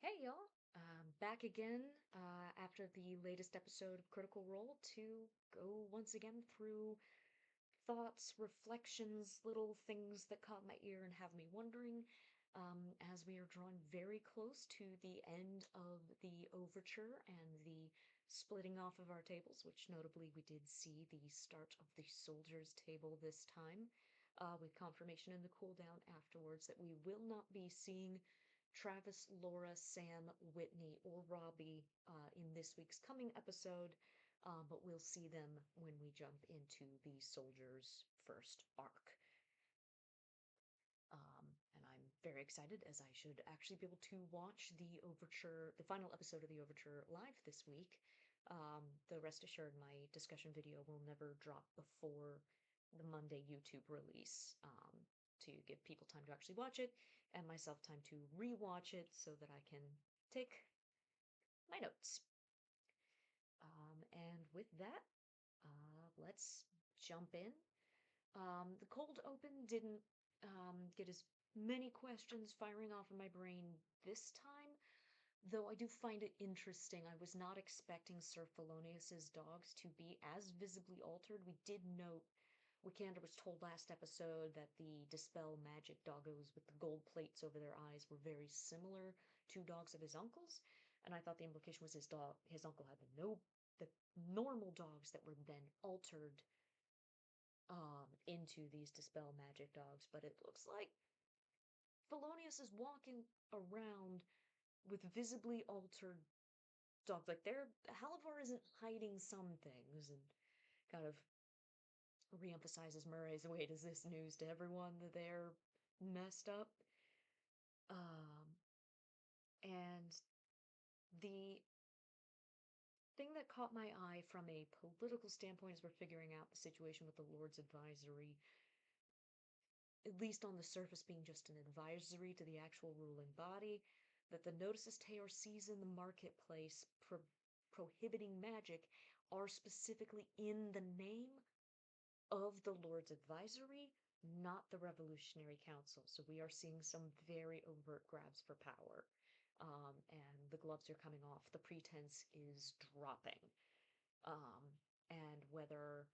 Hey y'all, back again after the latest episode of Critical Role to go once again through thoughts, reflections, little things that caught my ear and have me wondering as we are drawing very close to the end of the overture and the splitting off of our tables, which notably we did see the start of the soldiers' table this time, with confirmation in the cooldown afterwards that we will not be seeing Travis, Laura, Sam, Whitney, or Robbie in this week's coming episode, but we'll see them when we jump into the Soldier's first arc. And I'm very excited as I should actually be able to watch the overture, the final episode of the overture live this week. Though rest assured, my discussion video will never drop before the Monday YouTube release, to give people time to actually watch it and myself time to rewatch it so that I can take my notes. And with that, let's jump in. The cold open didn't get as many questions firing off in my brain this time, though I do find it interesting. I was not expecting Sir Felonius's dogs to be as visibly altered. We did note, Wikander was told last episode that the Dispel magic doggos with the gold plates over their eyes were very similar to dogs of his uncle's, and I thought the implication was his uncle had the normal dogs that were then altered into these Dispel magic dogs, but it looks like Felonius is walking around with visibly altered dogs. Like Halavar isn't hiding some things, and kind of reemphasizes Murray's weight. Is this news to everyone that they're messed up? Um, and the thing that caught my eye from a political standpoint as we're figuring out the situation with the Lord's advisory, at least on the surface being just an advisory to the actual ruling body, that the notices Tayor sees in the marketplace prohibiting magic are specifically in the name of the Lord's advisory, not the Revolutionary Council. So we are seeing some very overt grabs for power. And the gloves are coming off. The pretense is dropping. Um, and whether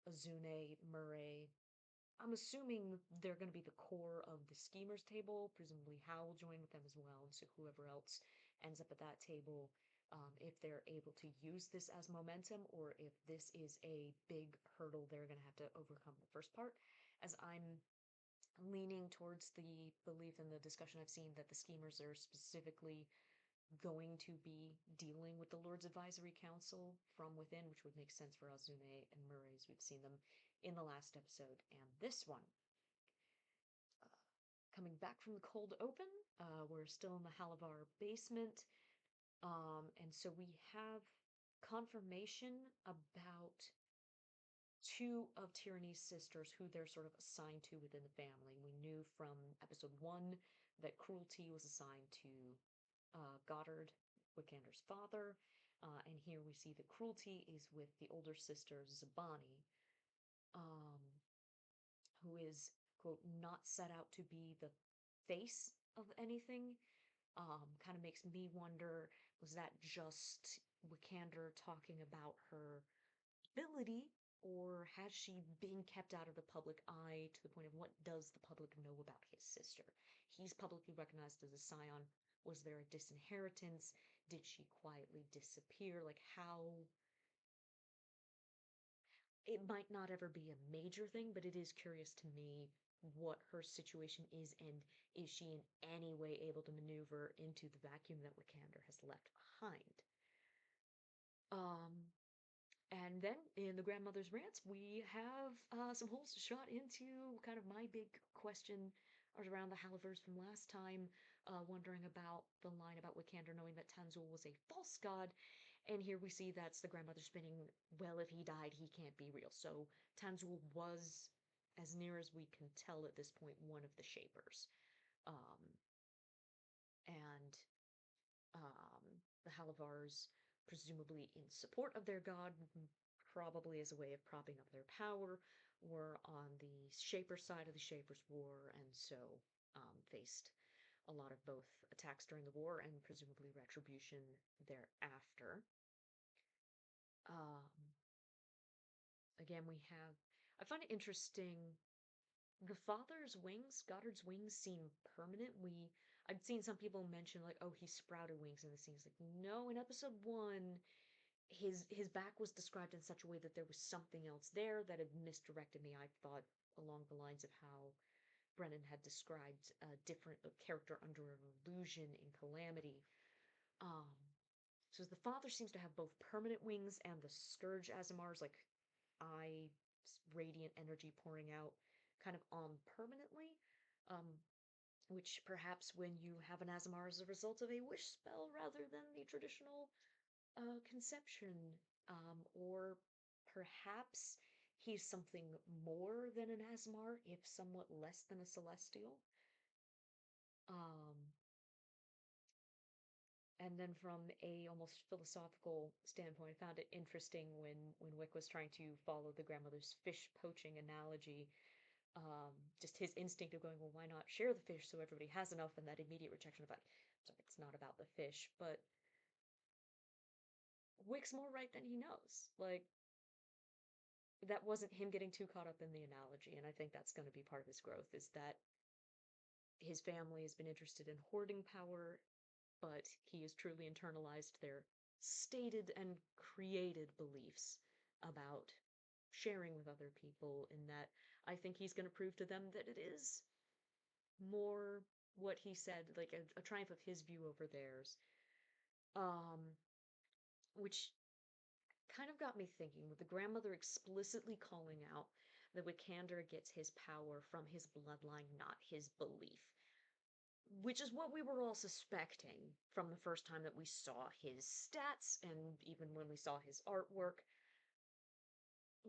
Azune, Murray, I'm assuming they're going to be the core of the schemers table. Presumably, Hal will join with them as well. And so whoever else ends up at that table, if they're able to use this as momentum or if this is a big hurdle they're going to have to overcome the first part. As I'm leaning towards the belief in the discussion I've seen that the schemers are specifically going to be dealing with the Lord's Advisory Council from within, which would make sense for Azune and Murray as we've seen them in the last episode and this one. Coming back from the cold open, we're still in the Halavar basement, and so we have confirmation about two of Tyranny's sisters who they're sort of assigned to within the family. We knew from episode 1 that cruelty was assigned to Goddard, Wikander's father, and here we see that cruelty is with the older sister Zabani, um, who is, quote, not set out to be the face of anything. Kind of makes me wonder, was that just Wikander talking about her ability, or has she been kept out of the public eye to the point of what does the public know about his sister? He's publicly recognized as a scion. Was there a disinheritance? Did she quietly disappear? Like, how it might not ever be a major thing, but it is curious to me what her situation is, and is she in any way able to maneuver into the vacuum that Wikander has left behind? Um, and then in the grandmother's rants, we have some holes shot into kind of my big question around the Halavers from last time, wondering about the line about Wikander knowing that Tanzul was a false god. And here we see that's the grandmother spinning, well, if he died, he can't be real. So Tanzul was, as near as we can tell at this point, one of the Shapers. Um, and the Halavars, presumably in support of their god, probably as a way of propping up their power, were on the Shaper side of the Shaper's War, and so faced a lot of both attacks during the war and presumably retribution thereafter. Um, Again, we have. I find it interesting. The father's wings, Goddard's wings, seem permanent. I've seen some people mention like, oh, he sprouted wings in the scenes. Like, no, in episode one, his back was described in such a way that there was something else there that had misdirected me. I thought along the lines of how Brennan had described a different character under an illusion in Calamity. Um, so the father seems to have both permanent wings and the Scourge Asimar's like eye radiant energy pouring out kind of on permanently. Um, which perhaps when you have an Asimar as a result of a wish spell rather than the traditional conception, or perhaps he's something more than an Asmar, if somewhat less than a Celestial. Um, and then from a almost philosophical standpoint, I found it interesting when Wick was trying to follow the grandmother's fish poaching analogy. Just his instinct of going, well, why not share the fish so everybody has enough, and that immediate rejection of like, sorry, it's not about the fish, but Wick's more right than he knows. Like, that wasn't him getting too caught up in the analogy, and I think that's going to be part of his growth, is that his family has been interested in hoarding power, but he has truly internalized their stated and created beliefs about sharing with other people, in that I think he's going to prove to them that it is more what he said, like a triumph of his view over theirs. Um, which kind of got me thinking, with the grandmother explicitly calling out that Wikander gets his power from his bloodline, not his belief. Which is what we were all suspecting from the first time that we saw his stats, and even when we saw his artwork.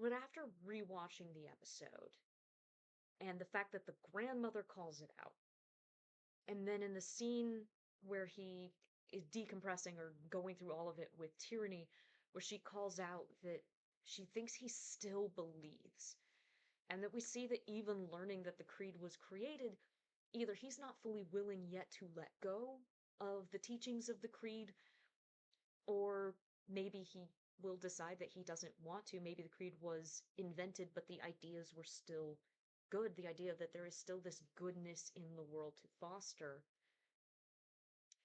But after rewatching the episode, and the fact that the grandmother calls it out, and then in the scene where he is decompressing or going through all of it with Tyranny, where she calls out that she thinks he still believes, and that we see that even learning that the Creed was created, either he's not fully willing yet to let go of the teachings of the Creed, or maybe he will decide that he doesn't want to. Maybe the Creed was invented, but the ideas were still good. The idea that there is still this goodness in the world to foster.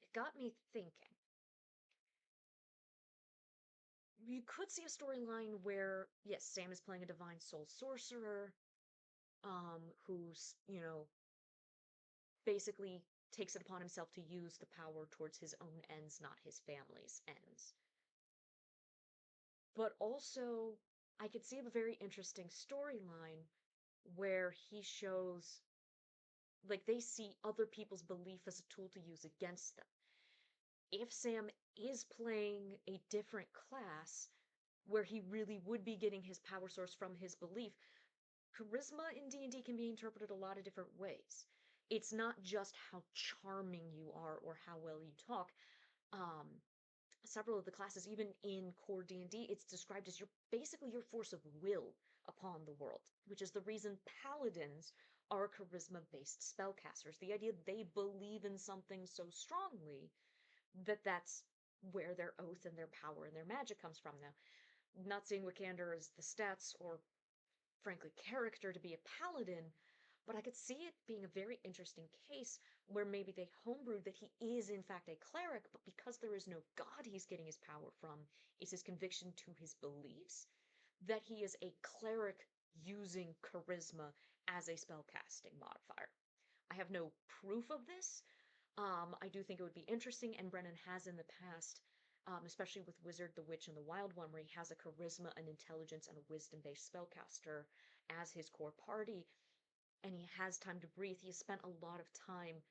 It got me thinking. You could see a storyline where, yes, Sam is playing a divine soul sorcerer, who's, basically takes it upon himself to use the power towards his own ends, not his family's ends. But also, I could see a very interesting storyline where he shows, like, they see other people's belief as a tool to use against them. If Sam is playing a different class, where he really would be getting his power source from his belief, charisma in D&D can be interpreted a lot of different ways. It's not just how charming you are or how well you talk. Um, Several of the classes, even in core D&D, it's described as your force of will upon the world, which is the reason paladins are charisma-based spellcasters. The idea they believe in something so strongly that that's where their oath and their power and their magic comes from. Now, not seeing Wikander as the stats or, frankly, character to be a paladin, but I could see it being a very interesting case where maybe they homebrewed that he is in fact a cleric, but because there is no god he's getting his power from, is his conviction to his beliefs, that he is a cleric using charisma as a spellcasting modifier. I have no proof of this. I do think it would be interesting, and Brennan has in the past, especially with Wizard, the Witch, and the Wild One, where he has a charisma, an intelligence, and a wisdom-based spellcaster as his core party, and he has time to breathe. He has spent a lot of time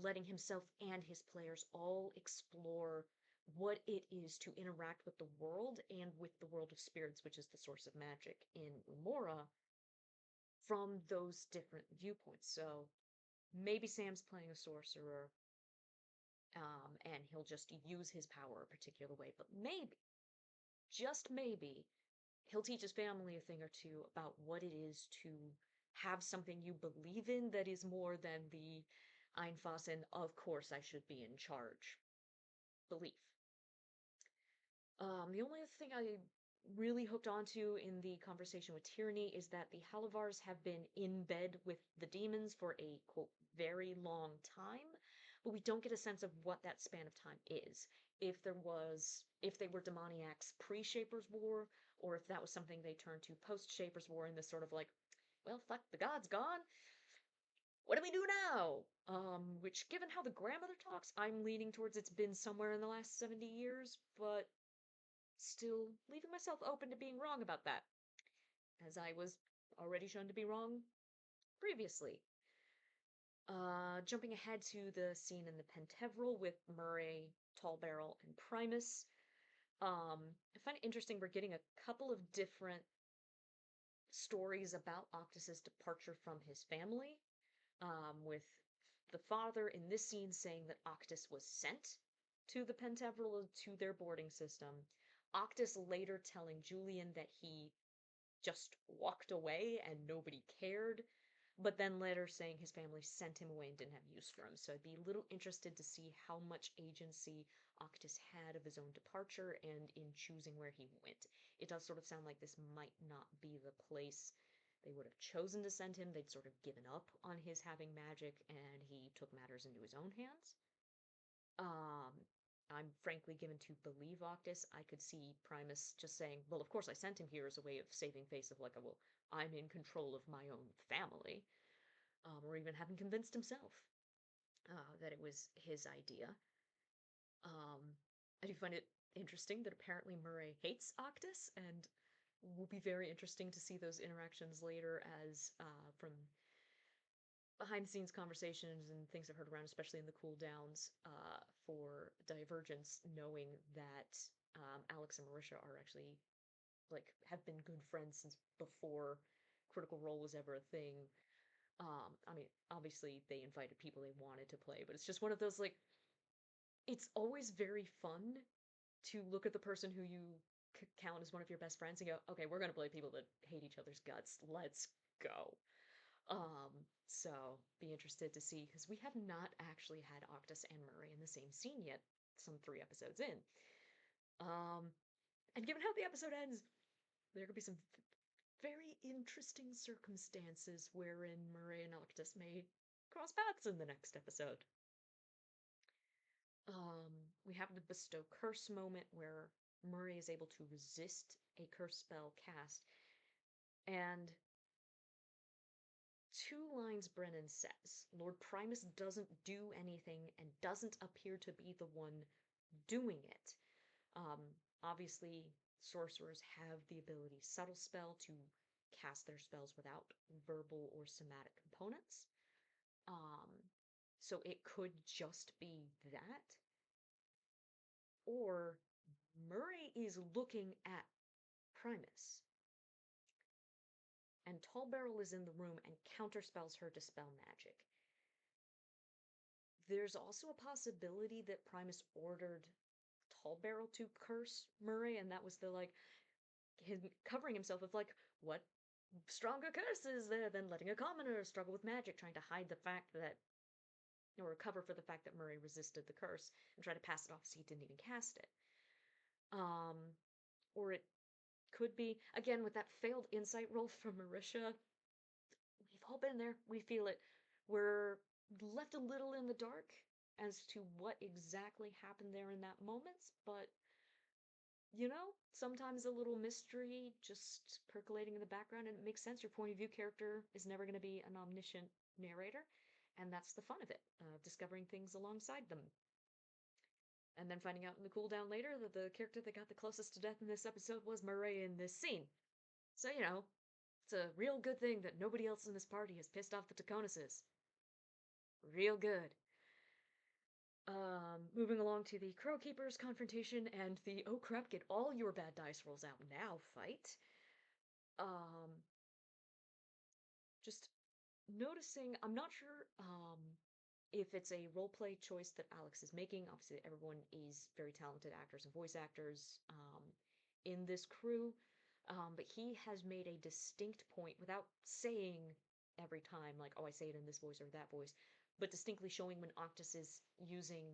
letting himself and his players all explore what it is to interact with the world and with the world of spirits, which is the source of magic in Umora, from those different viewpoints. So maybe Sam's playing a sorcerer, and he'll just use his power a particular way. But maybe, just maybe, he'll teach his family a thing or two about what it is to have something you believe in that is more than the Einfassen, of course I should be in charge. Belief. The only other thing I really hooked onto in the conversation with Tyranny is that the Halivars have been in bed with the demons for a, quote, very long time, but we don't get a sense of what that span of time is. If they were demoniacs pre-Shaper's War, or if that was something they turned to post-Shaper's War in this sort of like, well, fuck, the god's gone. What do we do now? Which, given how the grandmother talks, I'm leaning towards it's been somewhere in the last 70 years, but still leaving myself open to being wrong about that, as I was already shown to be wrong previously. Jumping ahead to the scene in the Pentevral with Murray, Tall Barrel, and Primus. I find it interesting we're getting a couple of different stories about Octus's departure from his family, with the father in this scene saying that Octus was sent to the Pentevral to their boarding system. Octus later telling Julian that he just walked away and nobody cared, but then later saying his family sent him away and didn't have use for him. So I'd be a little interested to see how much agency Octus had of his own departure and in choosing where he went. It does sort of sound like this might not be the place they would have chosen to send him. They'd sort of given up on his having magic and he took matters into his own hands. I'm frankly given to believe Octus. I could see Primus just saying, well, of course I sent him here as a way of saving face of like, a, well, I'm in control of my own family. Or even having convinced himself that it was his idea. Um, I do find it interesting that apparently Murray hates Octus, and will be very interesting to see those interactions later as from behind the scenes conversations and things I've heard around, especially in the cooldowns for Divergence, knowing that Alex and Marisha are actually like have been good friends since before Critical Role was ever a thing. I mean, obviously they invited people they wanted to play, but it's just one of those like it's always very fun to look at the person who you count as one of your best friends and go, okay, we're gonna play people that hate each other's guts. Let's go. So be interested to see, because we have not actually had Octus and Murray in the same scene yet, some 3 episodes in. And given how the episode ends, there could be some very interesting circumstances wherein Murray and Octus may cross paths in the next episode. We have the Bestow Curse moment where Murray is able to resist a curse spell cast, and 2 lines Brennan says. Lord Primus doesn't do anything and doesn't appear to be the one doing it. Um, Obviously, sorcerers have the ability Subtle Spell to cast their spells without verbal or somatic components. Um, so it could just be that. Or Murray is looking at Primus, and Tall Barrel is in the room and counterspells her dispel magic. There's also a possibility that Primus ordered Tall Barrel to curse Murray, and that was the like him covering himself with like, what stronger curse is there than letting a commoner struggle with magic, trying to hide the fact that or cover for the fact that Murray resisted the curse and try to pass it off as he didn't even cast it. Or it could be, again, with that failed insight roll from Marisha, we've all been there, we feel it. We're left a little in the dark as to what exactly happened there in that moment, but you know, sometimes a little mystery just percolating in the background, and it makes sense. Your point of view character is never going to be an omniscient narrator, and that's the fun of it, discovering things alongside them. And then finding out in the cooldown later that the character that got the closest to death in this episode was Murray in this scene. So, you know, it's a real good thing that nobody else in this party has pissed off the Taconuses. Real good. Moving along to the Crow Keeper's confrontation and the oh crap, get all your bad dice rolls out now fight. Just noticing, I'm not sure if it's a roleplay choice that Alex is making. Obviously, everyone is very talented actors and voice actors in this crew, but he has made a distinct point without saying every time, like, oh, I say it in this voice or that voice, but distinctly showing when Octus is using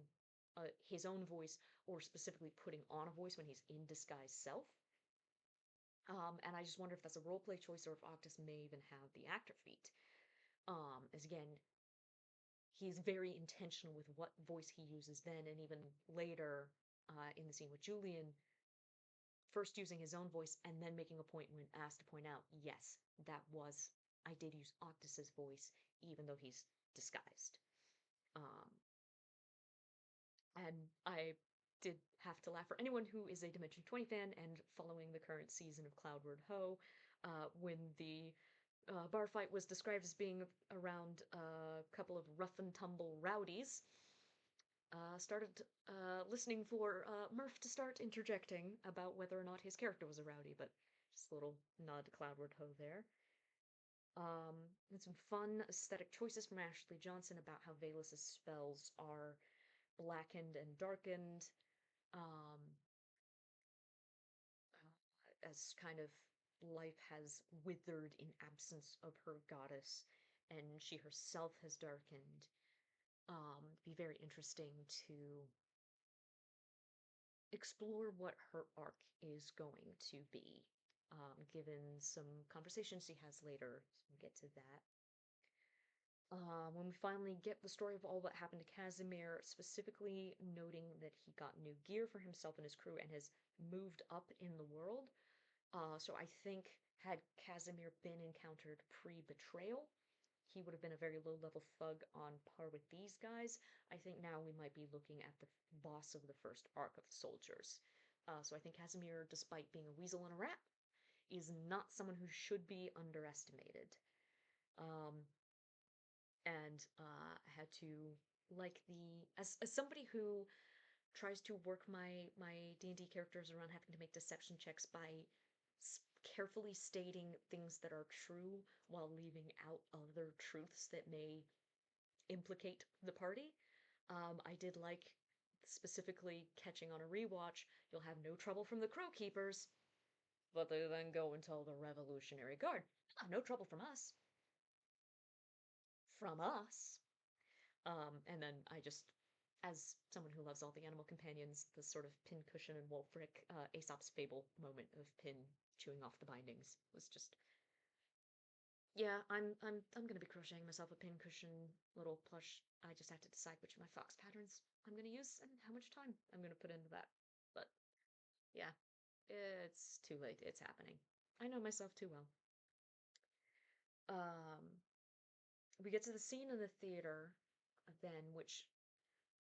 his own voice or specifically putting on a voice when he's in disguise self. And I just wonder if that's a roleplay choice or if Octus may even have the actor feat. As again, he's very intentional with what voice he uses then, and even later in the scene with Julian, first using his own voice and then making a point when asked to point out, yes, I did use Octus's voice, even though he's disguised. Um, and I did have to laugh. For anyone who is a Dimension 20 fan and following the current season of Cloudward Ho, when the bar fight was described as being around a couple of rough and tumble rowdies, started listening for Murph to start interjecting about whether or not his character was a rowdy, but just a little nod to Cloudward Ho there. And some fun aesthetic choices from Ashley Johnson about how Valus' spells are blackened and darkened, um, as kind of life has withered in absence of her goddess, and she herself has darkened. Be very interesting to explore what her arc is going to be, given some conversations she has later. So we'll get to that. When we finally get the story of all that happened to Casimir, specifically noting that he got new gear for himself and his crew and has moved up in the world. So I think had Casimir been encountered pre-betrayal, he would have been a very low-level thug on par with these guys. I think now we might be looking at the boss of the first arc of the soldiers. So I think Casimir, despite being a weasel and a rat, is not someone who should be underestimated. Um, and I had to like the as somebody who tries to work my D&D characters around having to make deception checks by carefully stating things that are true while leaving out other truths that may implicate the party. I did like specifically catching on a rewatch, you'll have no trouble from the Crow Keepers, but they then go and tell the Revolutionary Guard, oh, no trouble from us. From us. And then I just, as someone who loves all the animal companions, the sort of pincushion and Wulfric, Aesop's fable moment of Pin chewing off the bindings was just, yeah, I'm gonna be crocheting myself a pincushion little plush. I just have to decide which of my fox patterns I'm gonna use and how much time I'm gonna put into that. But yeah, it's too late. It's happening. I know myself too well. Um, we get to the scene in the theater then, which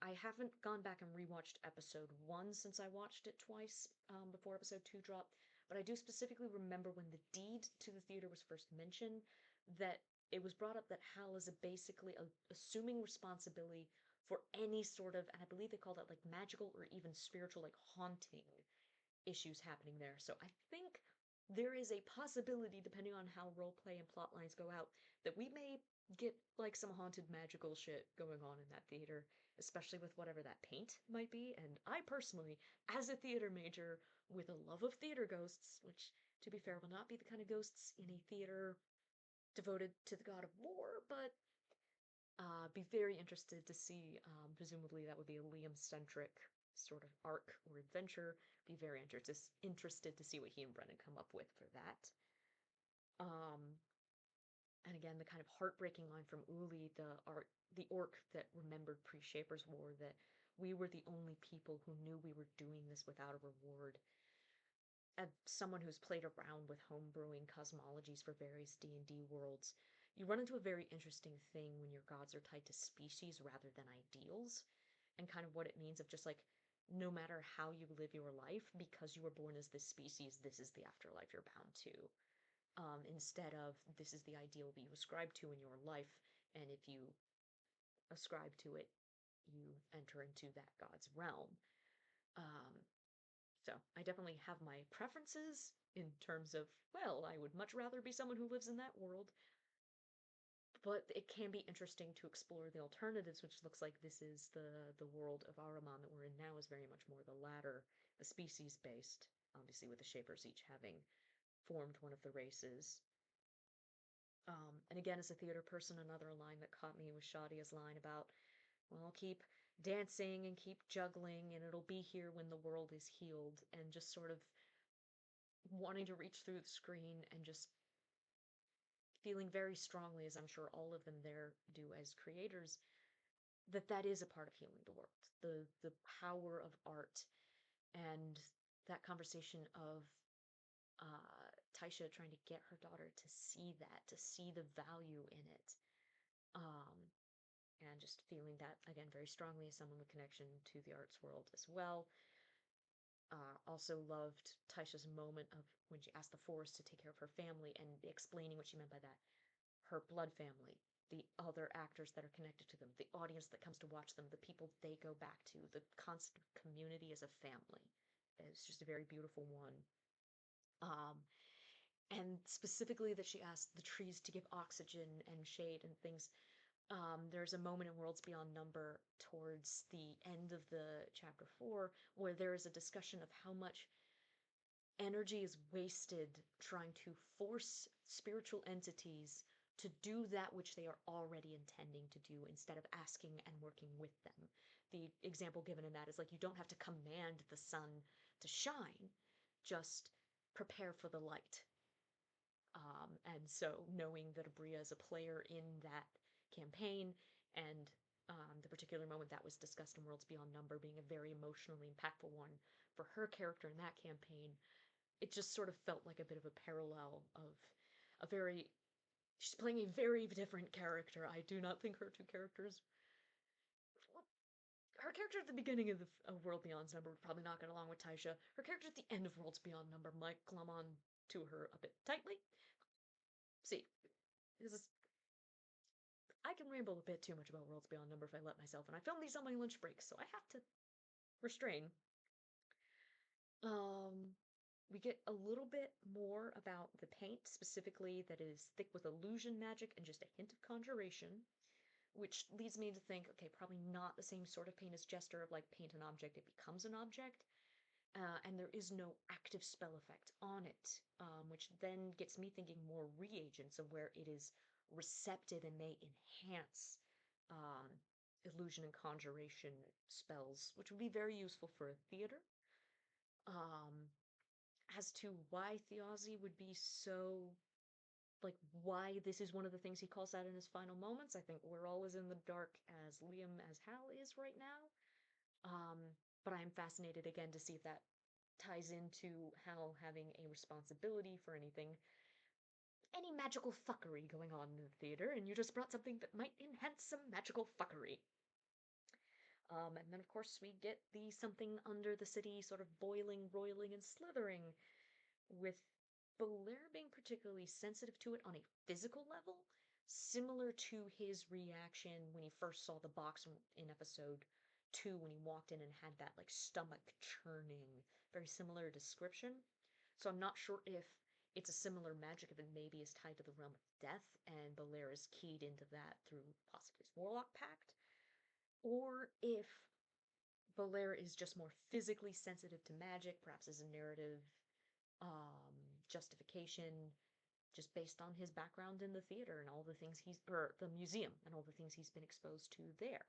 I haven't gone back and rewatched episode 1 since I watched it twice before episode 2 dropped, but I do specifically remember when the deed to the theater was first mentioned, that it was brought up that Hal is basically assuming responsibility for any sort of, and I believe they called it like magical or even spiritual, like haunting issues happening there. So I think there is a possibility, depending on how roleplay and plot lines go out, that we may get like some haunted magical shit going on in that theater, especially with whatever that paint might be. And I personally, as a theater major with a love of theater ghosts, which to be fair will not be the kind of ghosts in a theater devoted to the god of war, but be very interested to see, presumably that would be a Liam-centric sort of arc or adventure. Be very interested to see what he and Brennan come up with for that. Um, and again, the kind of heartbreaking line from Uli, the orc that remembered pre-Shaper's War, that we were the only people who knew we were doing this without a reward. As someone who's played around with homebrewing cosmologies for various D&D worlds, you run into a very interesting thing when your gods are tied to species rather than ideals, and kind of what it means of just like, no matter how you live your life, because you were born as this species, this is the afterlife you're bound to. Instead of, this is the ideal that you ascribe to in your life, and if you ascribe to it, you enter into that god's realm. Um, so I definitely have my preferences in terms of, well, I would much rather be someone who lives in that world, but it can be interesting to explore the alternatives, which looks like this is the world of Ahriman that we're in now is very much more the latter, the species-based, obviously with the Shapers each having formed one of the races. And again, as a theater person, another line that caught me was Shadia's line about, well, keep dancing and keep juggling, and it'll be here when the world is healed, and just sort of wanting to reach through the screen and just feeling very strongly, as I'm sure all of them there do as creators, that that is a part of healing the world. The power of art and that conversation of Taisha trying to get her daughter to see that, to see the value in it. Um, and just feeling that again very strongly as someone with connection to the arts world as well. Also loved Taisha's moment of when she asked the forest to take care of her family and explaining what she meant by that. Her blood family, the other actors that are connected to them, the audience that comes to watch them, the people they go back to, the concept of community as a family. It's just a very beautiful one. Um, and specifically that she asked the trees to give oxygen and shade and things. There's a moment in Worlds Beyond Number towards the end of the chapter 4 where there is a discussion of how much energy is wasted trying to force spiritual entities to do that which they are already intending to do instead of asking and working with them. The example given in that is like you don't have to command the sun to shine, just prepare for the light. And so knowing that Abria is a player in that campaign and the particular moment that was discussed in Worlds Beyond Number being a very emotionally impactful one for her character in that campaign, it just sort of felt like a bit of a parallel of a very. She's playing a very different character. I do not think her two characters. Well, her character at the beginning of World Beyond's Number would probably not get along with Taisha. Her character at the end of Worlds Beyond Number might glom on to her a bit tightly. See, this is I can ramble a bit too much about Worlds Beyond Number if I let myself, and I film these on my lunch break, so I have to restrain. Um, we get a little bit more about the paint, specifically that is thick with illusion magic and just a hint of conjuration, which leads me to think, okay, probably not the same sort of paint as Jester of like paint an object, it becomes an object, and there is no active spell effect on it, which then gets me thinking more reagents of where it is receptive and may enhance um, illusion and conjuration spells, which would be very useful for a theater. Um, as to why Thiazi would be so, like, why this is one of the things he calls out in his final moments, I think we're all as in the dark as Liam as Hal is right now. Um, but I'm fascinated again to see if that ties into Hal having a responsibility for any magical fuckery going on in the theater, and you just brought something that might enhance some magical fuckery. And then, of course, we get the something under the city sort of boiling, roiling, and slithering, with Belair being particularly sensitive to it on a physical level, similar to his reaction when he first saw the box in episode 2 when he walked in and had that like stomach churning, very similar description. So I'm not sure if it's a similar magic that maybe is tied to the realm of death and Belair is keyed into that through possibly his Warlock Pact, or if Belair is just more physically sensitive to magic, perhaps as a narrative um, justification, just based on his background in the theater and all the things or the museum and all the things he's been exposed to there.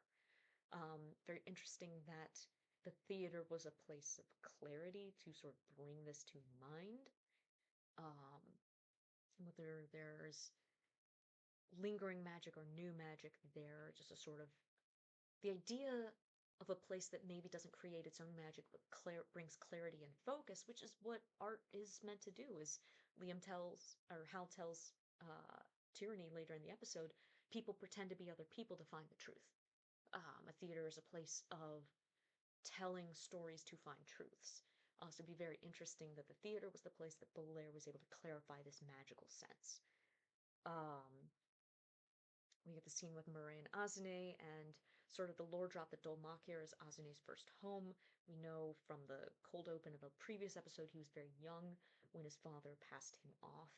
Very interesting that the theater was a place of clarity to sort of bring this to mind. Um, whether there's lingering magic or new magic there, just a sort of the idea of a place that maybe doesn't create its own magic but brings clarity and focus, which is what art is meant to do. As Hal tells Tyranny later in the episode, people pretend to be other people to find the truth. A theater is a place of telling stories to find truths. So it'd be very interesting that the theater was the place that Belair was able to clarify this magical sense. Um, we get the scene with Murray and Azune, and sort of the lore drop that Dolmakir is Azune's first home. We know from the cold open of a previous episode he was very young when his father passed him off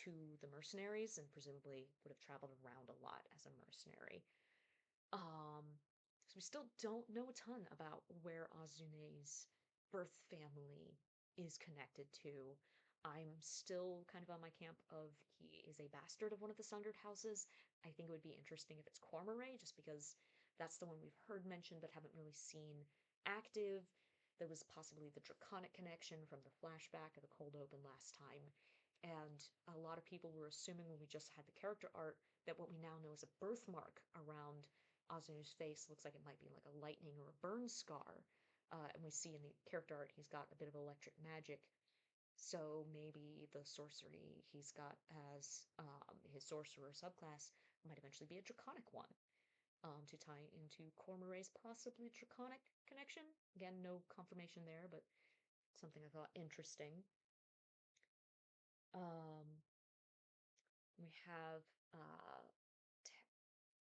to the mercenaries and presumably would have traveled around a lot as a mercenary. So we still don't know a ton about where Azune's birth family is connected to. I'm still kind of on my camp of he is a bastard of one of the Sundered houses. I think it would be interesting if it's Cormoray, just because that's the one we've heard mentioned but haven't really seen active. There was possibly the Draconic connection from the flashback of the cold open last time. And a lot of people were assuming when we just had the character art that what we now know as a birthmark around Azunu's face looks like it might be like a lightning or a burn scar. And we see in the character art he's got a bit of electric magic. So maybe the sorcery he's got as his sorcerer subclass might eventually be a draconic one, to tie into Cormoray's possibly draconic connection. Again, no confirmation there, but something I thought interesting. Um, we have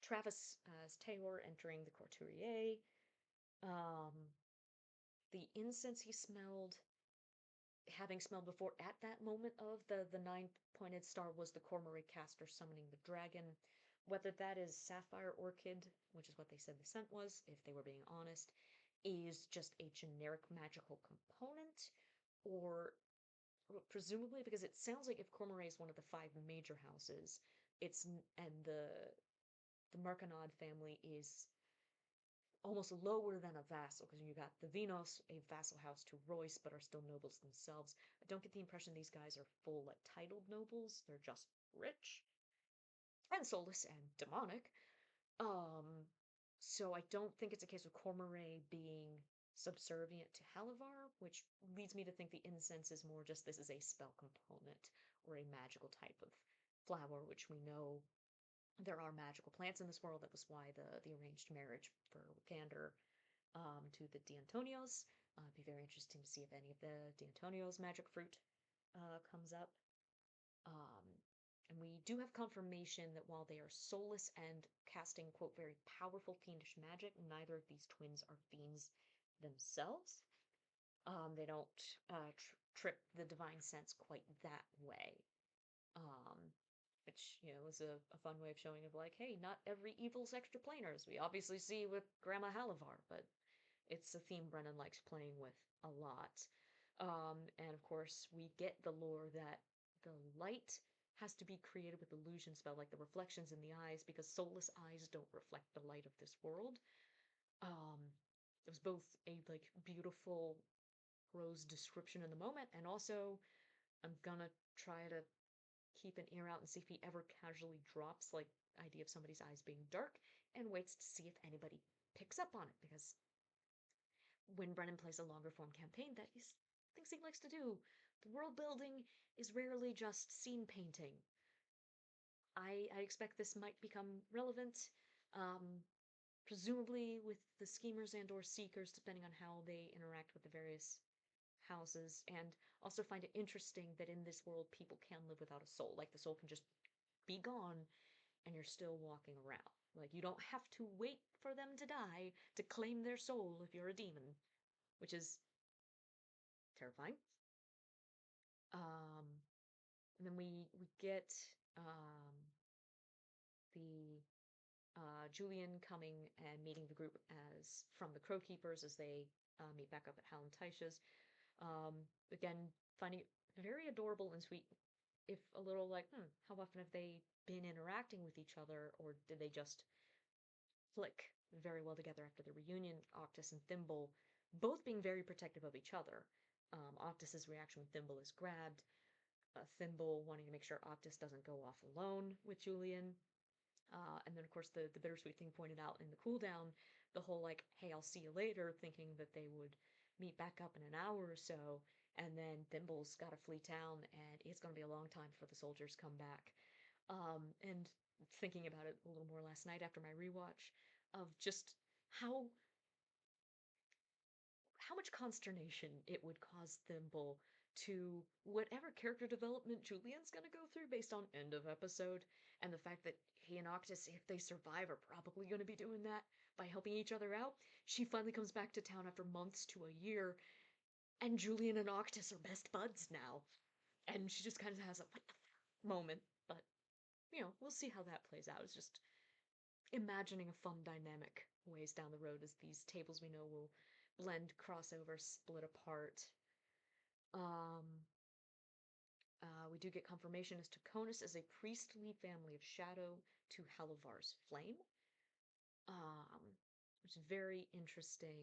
Travis as Taylor entering the Couturier. Um, the incense he smelled, having smelled before at that moment of the nine-pointed star, was the Cormoray caster summoning the dragon. Whether that is Sapphire Orchid, which is what they said the scent was, if they were being honest, is just a generic magical component, or presumably, because it sounds like if Cormoray is one of the five major houses, it's and the Marcanod family is almost lower than a vassal, because you got the Venos, a vassal house to Royce, but are still nobles themselves. I don't get the impression these guys are full, like, titled nobles. They're just rich and soulless and demonic. Um, so I don't think it's a case of Cormoray being subservient to Halavar, which leads me to think the incense is more just this is a spell component or a magical type of flower, which we know there are magical plants in this world. That was why the arranged marriage for Gander to the D'Antonios. It'd be very interesting to see if any of the D'Antonios magic fruit comes up. Um, and we do have confirmation that while they are soulless and casting, quote, very powerful fiendish magic, neither of these twins are fiends themselves. They don't trip the divine sense quite that way. Um, which, is a fun way of showing of like, hey, not every evil's extraplanar, as we obviously see with Grandma Halavar, but it's a theme Brennan likes playing with a lot. And of course, we get the lore that the light has to be created with illusion spell, like the reflections in the eyes, because soulless eyes don't reflect the light of this world. Um, it was both a like beautiful prose description in the moment, and also I'm gonna try to keep an ear out and see if he ever casually drops like idea of somebody's eyes being dark, and waits to see if anybody picks up on it, because when Brennan plays a longer form campaign, that is things he likes to do. The world building is rarely just scene painting. I expect this might become relevant, um, presumably with the schemers and or seekers, depending on how they interact with the various houses, and also find it interesting that in this world people can live without a soul. Like the soul can just be gone and you're still walking around. Like you don't have to wait for them to die to claim their soul if you're a demon, which is terrifying. Um, and then we get um, the Julian coming and meeting the group as from the Crow Keepers as they meet back up at Hal and Taisha's. Again, finding it very adorable and sweet, if a little like, how often have they been interacting with each other, or did they just click very well together after the reunion? Octus and Thimble both being very protective of each other. Octus's reaction when Thimble is grabbed, Thimble wanting to make sure Octus doesn't go off alone with Julian. And then, of course, the bittersweet thing pointed out in the cooldown, the whole like, hey, I'll see you later, thinking that they would meet back up in an hour or so. And then Thimble's got to flee town, and it's going to be a long time before the soldiers come back. And thinking about it a little more last night after my rewatch, of just how how much consternation it would cause Thimble to whatever character development Julian's gonna go through based on end of episode, and the fact that he and Octus, if they survive, are probably gonna be doing that by helping each other out. She finally comes back to town after months to a year, and Julian and Octus are best buds now. And she just kind of has a what the moment, but we'll see how that plays out. It's just imagining a fun dynamic ways down the road as these tables we know will blend, crossover, split apart. Um, We do get confirmation as Taconis is a priestly family of shadow to Halavar's flame, um, which is very interesting.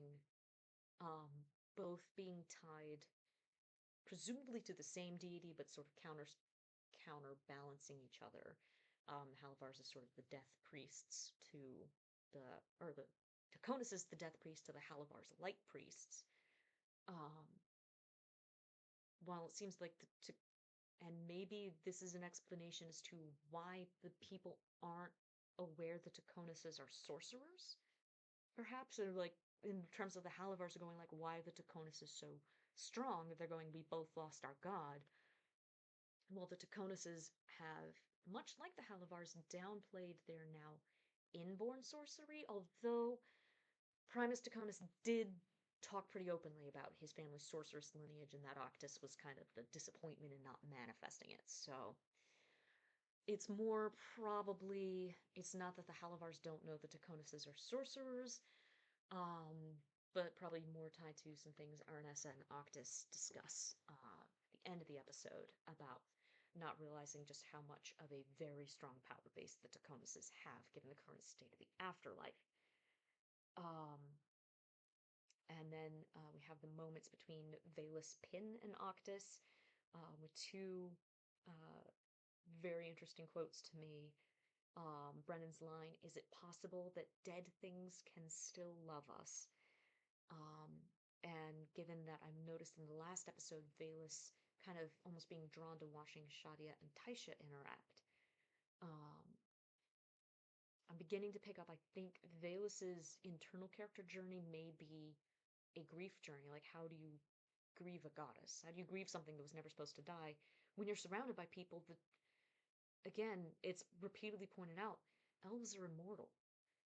Um, both being tied presumably to the same deity, but sort of counterbalancing each other. Halavar's is sort of the death priests to the, or the Taconis is the death priest to the Halavar's light priests. Um, while it seems like and maybe this is an explanation as to why the people aren't aware the Taconises are sorcerers. Perhaps they're like, in terms of the Halavars, are going like, why the Taconis is so strong. They're going, we both lost our god. Well, the Taconises have, much like the Halavars, downplayed their now inborn sorcery, although Primus Taconis did talk pretty openly about his family's sorceress lineage, and that Octus was kind of the disappointment in not manifesting it. So it's more probably, it's not that the Halavars don't know the Taconises are sorcerers, but probably more tied to some things Arnessa and Octus discuss at the end of the episode about not realizing just how much of a very strong power base the Taconises have, given the current state of the afterlife. Um, and then we have the moments between Valus Pin and Octus, with two uh, very interesting quotes to me. Brennan's line, "Is it possible that dead things can still love us?" Um, and given that I've noticed in the last episode, Valus kind of almost being drawn to watching Shadia and Taisha interact, um, I'm beginning to pick up, I think, Valus's internal character journey may be a grief journey. Like, how do you grieve a goddess? How do you grieve something that was never supposed to die when you're surrounded by people that, again, it's repeatedly pointed out, elves are immortal.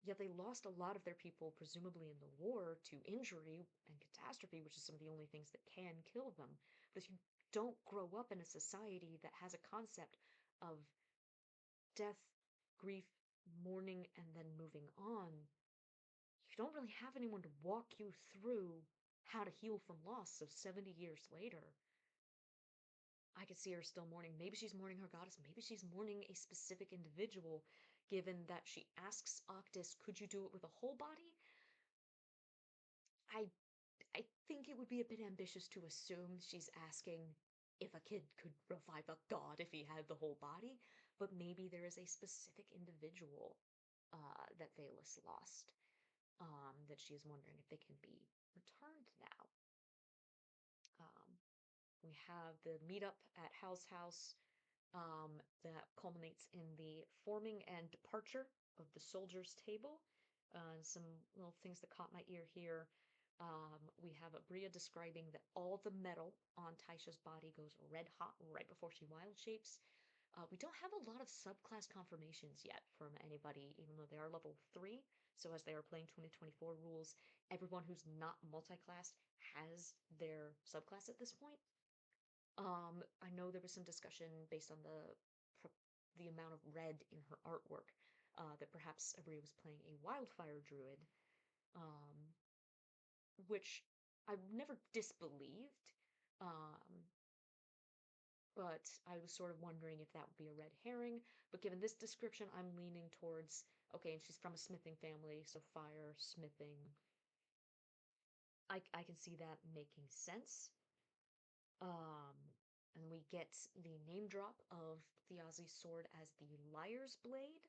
Yet they lost a lot of their people, presumably in the war, to injury and catastrophe, which is some of the only things that can kill them. But if you don't grow up in a society that has a concept of death, grief, mourning, and then moving on, you don't really have anyone to walk you through how to heal from loss. So 70 years later, I could see her still mourning. Maybe she's mourning her goddess. Maybe she's mourning a specific individual, given that she asks Octus, could you do it with a whole body? I I think it would be a bit ambitious to assume she's asking if a kid could revive a god if he had the whole body, but maybe there is a specific individual that Valus lost, that she is wondering if they can be returned now. Um, we have the meetup at Hal's house, that culminates in the forming and departure of the soldiers' table. Some little things that caught my ear here. We have Bria describing that all the metal on Taisha's body goes red hot right before she wild shapes. We don't have a lot of subclass confirmations yet from anybody, even though they are level 3. So as they are playing 2024 rules, everyone who's not multi-classed has their subclass at this point. I know there was some discussion based on the amount of red in her artwork, that perhaps Abria was playing a wildfire druid, um, which I've never disbelieved, um, but I was sort of wondering if that would be a red herring. But given this description, I'm leaning towards, okay, and she's from a smithing family, so fire, smithing. I can see that making sense. Um, and we get the name drop of Thiazi's sword as the Liar's Blade,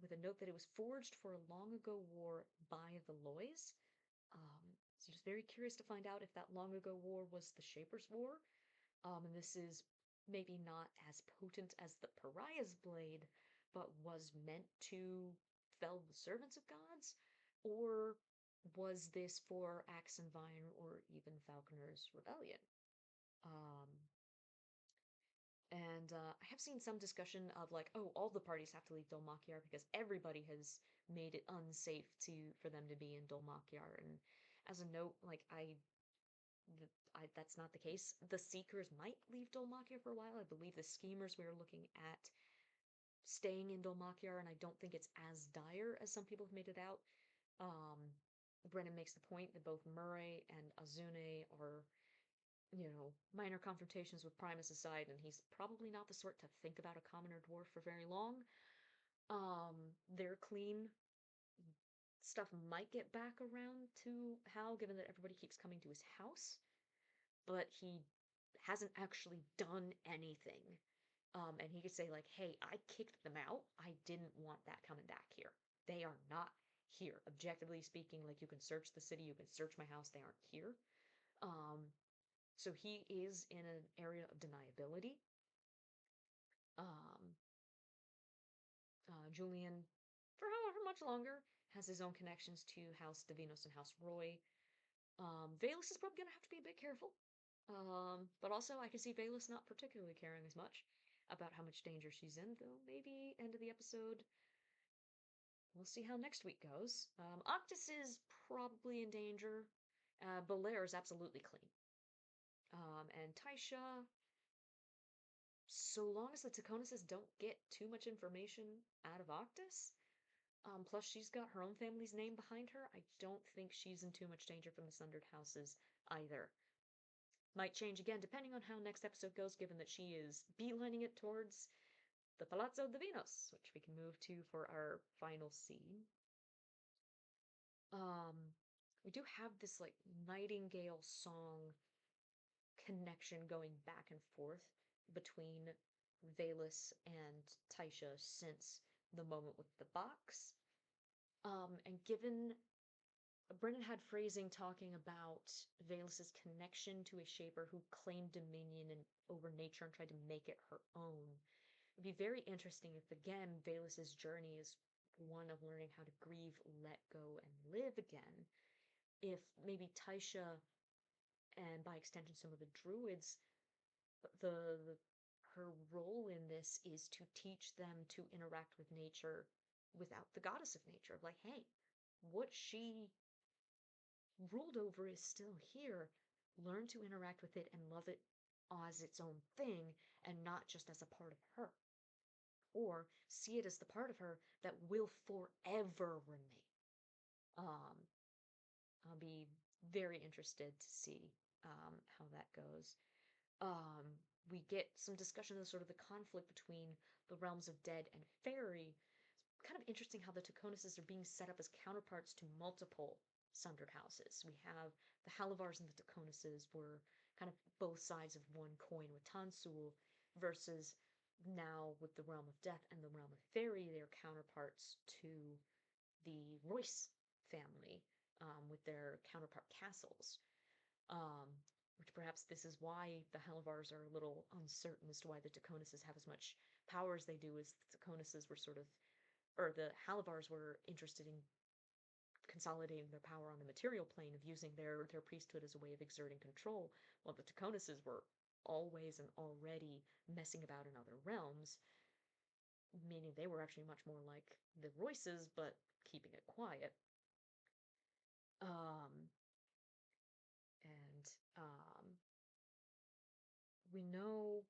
with a note that it was forged for a long ago war by the Loys. So just very curious to find out if that long ago war was the Shaper's War. And this is maybe not as potent as the Pariah's Blade, but was meant to fell the servants of gods? Or was this for Axe and Vine or even Falconer's Rebellion? Um, and I have seen some discussion of like, oh, all the parties have to leave Dolmakyar because everybody has made it unsafe for them to be in Dolmakyar. And as a note, like that's not the case. The Seekers might leave Dolmakyar for a while. I believe the Schemers, we are looking at staying in Dolmakyar, and I don't think it's as dire as some people have made it out. Um, Brennan makes the point that both Murray and Azune are minor confrontations with Primus aside, and he's probably not the sort to think about a commoner dwarf for very long. They're clean. Stuff might get back around to Hal, given that everybody keeps coming to his house, but he hasn't actually done anything. And he could say, like, hey, I kicked them out. I didn't want that coming back here. They are not here. Objectively speaking, like, you can search the city, you can search my house, they aren't here. So he is in an area of deniability. Um, Julian, for however much longer, has his own connections to House Davinos and House Roy. Valus is probably going to have to be a bit careful. But also, I can see Valus not particularly caring as much about how much danger she's in, though maybe end of the episode. We'll see how next week goes. Octus is probably in danger. Belair is absolutely clean. And Taisha, so long as the Taconuses don't get too much information out of Octus, plus she's got her own family's name behind her, I don't think she's in too much danger from the Sundered Houses either. Might change again depending on how next episode goes, given that she is beelining it towards the Palazzo Divinos, which we can move to for our final scene. We do have this, like, Nightingale song connection going back and forth between Valus and Taisha since the moment with the box. And given Brennan had phrasing talking about Valus's connection to a shaper who claimed dominion over nature and tried to make it her own. It'd be very interesting if, again, Valus's journey is one of learning how to grieve, let go, and live again. If maybe Taisha, and by extension some of the druids, the her role in this is to teach them to interact with nature without the goddess of nature. Like, hey, what she ruled over is still here. Learn to interact with it and love it as its own thing and not just as a part of her. Or see it as the part of her that will forever remain. I'll be very interested to see how that goes. We get some discussion of sort of the conflict between the realms of dead and fairy. It's kind of interesting how the Taconuses are being set up as counterparts to multiple Sundered houses. We have the Halavars and the Taconuses were kind of both sides of one coin with Tansul, versus now with the realm of death and the realm of fairy, they're counterparts to the Royce family, with their counterpart castles. Um, which perhaps this is why the Halavars are a little uncertain as to why the Taconuses have as much power as they do, as the Taconuses were sort of, or the Halavars were interested in consolidating their power on the material plane of using their priesthood as a way of exerting control, while the Taconuses were always and already messing about in other realms, meaning they were actually much more like the Royces, but keeping it quiet. And we know,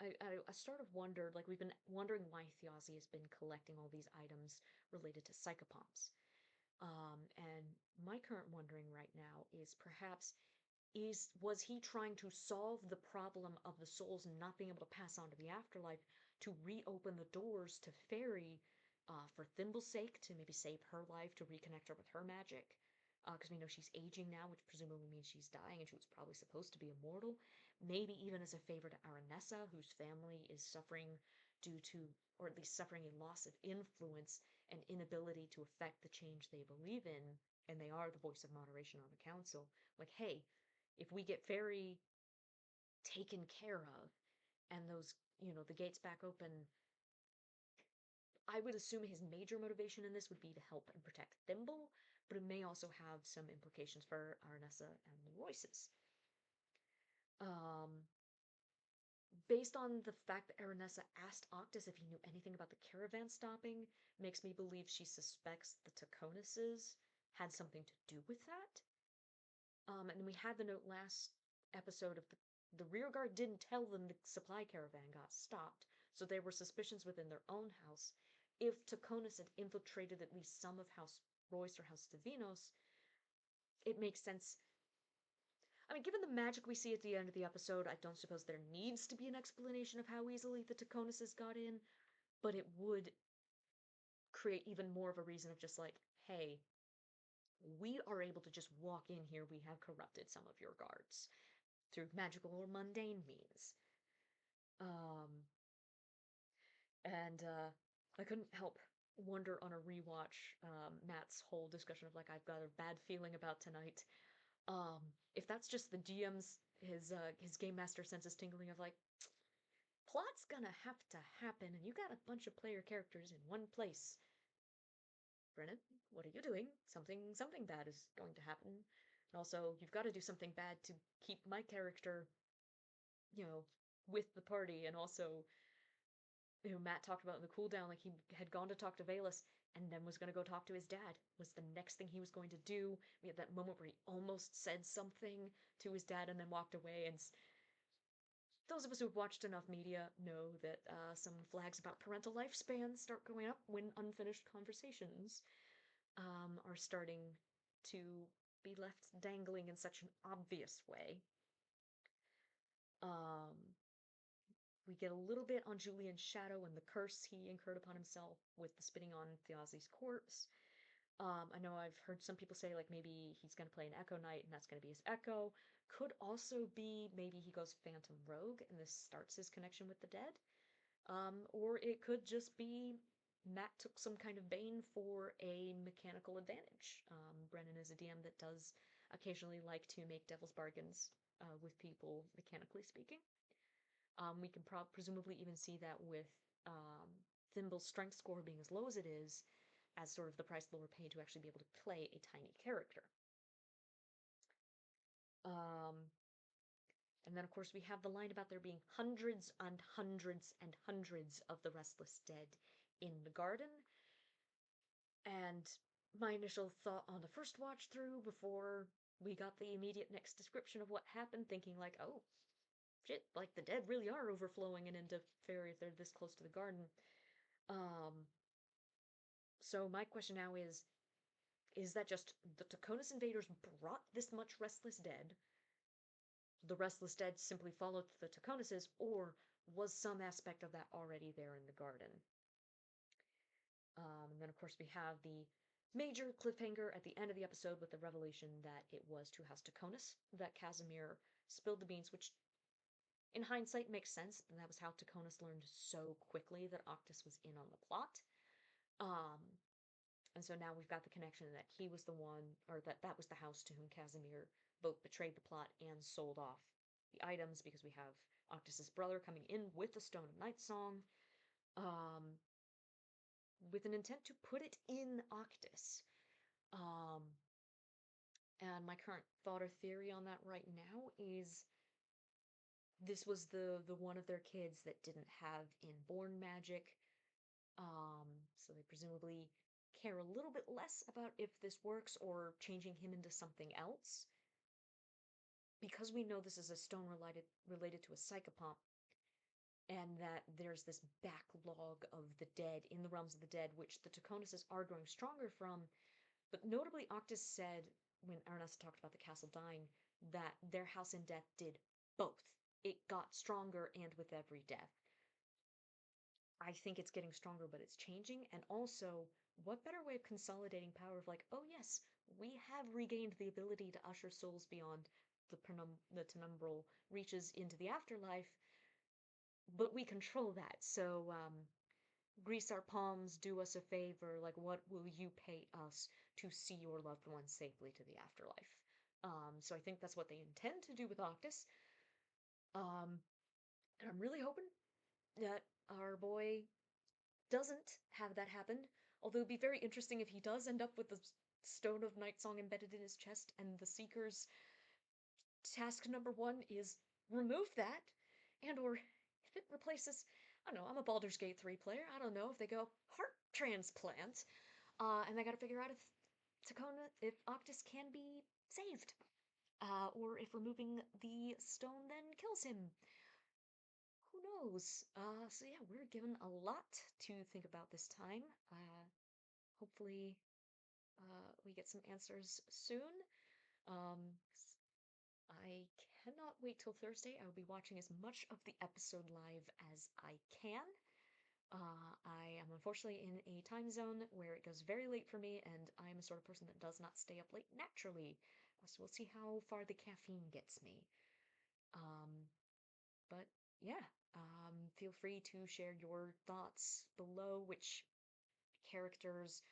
I sort of wondered, like, we've been wondering why Thjazi has been collecting all these items related to psychopomps. And my current wondering right now is perhaps was he trying to solve the problem of the souls not being able to pass on to the afterlife to reopen the doors to Fairy, for Thimble's sake, to maybe save her life, to reconnect her with her magic? Because we know she's aging now, which presumably means she's dying, and she was probably supposed to be immortal. Maybe even as a favor to Aranessa, whose family is suffering due to, or at least suffering a loss of influence and inability to affect the change they believe in, and they are the voice of moderation on the council. Like, hey, if we get Fairy taken care of, and those, the gates back open, I would assume his major motivation in this would be to help and protect Thimble, but it may also have some implications for Aranessa and the Royces. Based on the fact that Aranessa asked Octus if he knew anything about the caravan stopping, makes me believe she suspects the Taconuses had something to do with that. And we had the note last episode of the rearguard didn't tell them the supply caravan got stopped, so there were suspicions within their own house. If Taconus had infiltrated at least some of House Royce or House Divinos, it makes sense. I mean, given the magic we see at the end of the episode, I don't suppose there needs to be an explanation of how easily the Taconuses got in, but it would create even more of a reason of just like, hey, we are able to just walk in here, we have corrupted some of your guards through magical or mundane means. Um, and I couldn't help wonder on a rewatch, Matt's whole discussion of like, I've got a bad feeling about tonight. If that's just the DM's his game master senses tingling of like, plot's gonna have to happen, and you got a bunch of player characters in one place. Brennan, what are you doing? Something bad is going to happen. And also, you've got to do something bad to keep my character, you know, with the party. And also, Matt talked about in the cooldown, like he had gone to talk to Valus and then was going to go talk to his dad, was the next thing he was going to do. We had that moment where he almost said something to his dad and then walked away. And those of us who've watched enough media know that some flags about parental lifespans start going up when unfinished conversations are starting to be left dangling in such an obvious way. Um, we get a little bit on Julian's shadow and the curse he incurred upon himself with the spitting on Thjazi's corpse. I know I've heard some people say like maybe he's going to play an Echo Knight and that's going to be his Echo. Could also be maybe he goes Phantom Rogue and this starts his connection with the dead. Or it could just be Matt took some kind of bane for a mechanical advantage. Brennan is a DM that does occasionally like to make devil's bargains with people, mechanically speaking. We can presumably even see that with Thimble's strength score being as low as it is, as sort of the price Laura paid to actually be able to play a tiny character. And then, of course, we have the line about there being hundreds and hundreds and hundreds of the Restless Dead in the garden. And my initial thought on the first watch through, before we got the immediate next description of what happened, thinking like, oh, shit, like the dead really are overflowing and into Fairy if they're this close to the garden. So my question now is that just the Taconis invaders brought this much Restless Dead? The Restless Dead simply followed the Taconises, or was some aspect of that already there in the garden? And then, of course, we have the major cliffhanger at the end of the episode with the revelation that it was to House Taconis that Casimir spilled the beans, which in hindsight makes sense, and that was how Taconis learned so quickly that Octus was in on the plot. Um, and so now we've got the connection that he was the one, or that was the house to whom Casimir both betrayed the plot and sold off the items, because we have Octus's brother coming in with the Stone of Night Song, um, with an intent to put it in Octus. And my current thought or theory on that right now is this was the one of their kids that didn't have inborn magic, so they presumably care a little bit less about if this works or changing him into something else. Because we know this is a stone related to a psychopomp, and that there's this backlog of the dead in the realms of the dead, which the Taconises are growing stronger from. But notably, Octus said, when Ernest talked about the castle dying, that their house in death did both. It got stronger, and with every death. I think it's getting stronger, but it's changing. And also, what better way of consolidating power of like, oh yes, we have regained the ability to usher souls beyond the penumbral reaches into the afterlife, but we control that. So, grease our palms, do us a favor. Like, what will you pay us to see your loved ones safely to the afterlife? So I think that's what they intend to do with Octus. And I'm really hoping that our boy doesn't have that happen. Although it'd be very interesting if he does end up with the Stone of Night Song embedded in his chest, and the Seeker's task number one is remove that, and or if it replaces, I don't know, I'm a Baldur's Gate 3 player, I don't know, if they go heart transplant, and they gotta figure out if Octus can be saved, or if removing the stone then kills him. Who knows? So yeah, we're given a lot to think about this time. Hopefully, we get some answers soon. Um, I cannot wait till Thursday. I will be watching as much of the episode live as I can. I am unfortunately in a time zone where it goes very late for me, and I am a sort of person that does not stay up late naturally. So we'll see how far the caffeine gets me. Um, but yeah, feel free to share your thoughts below, which characters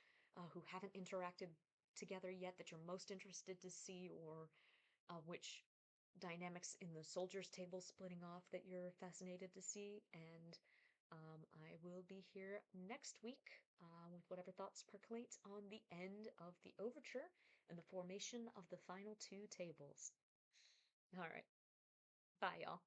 who haven't interacted together yet that you're most interested to see, or which dynamics in the soldiers' table splitting off that you're fascinated to see. And I will be here next week with whatever thoughts percolate on the end of the overture and the formation of the final two tables. All right. Bye, y'all.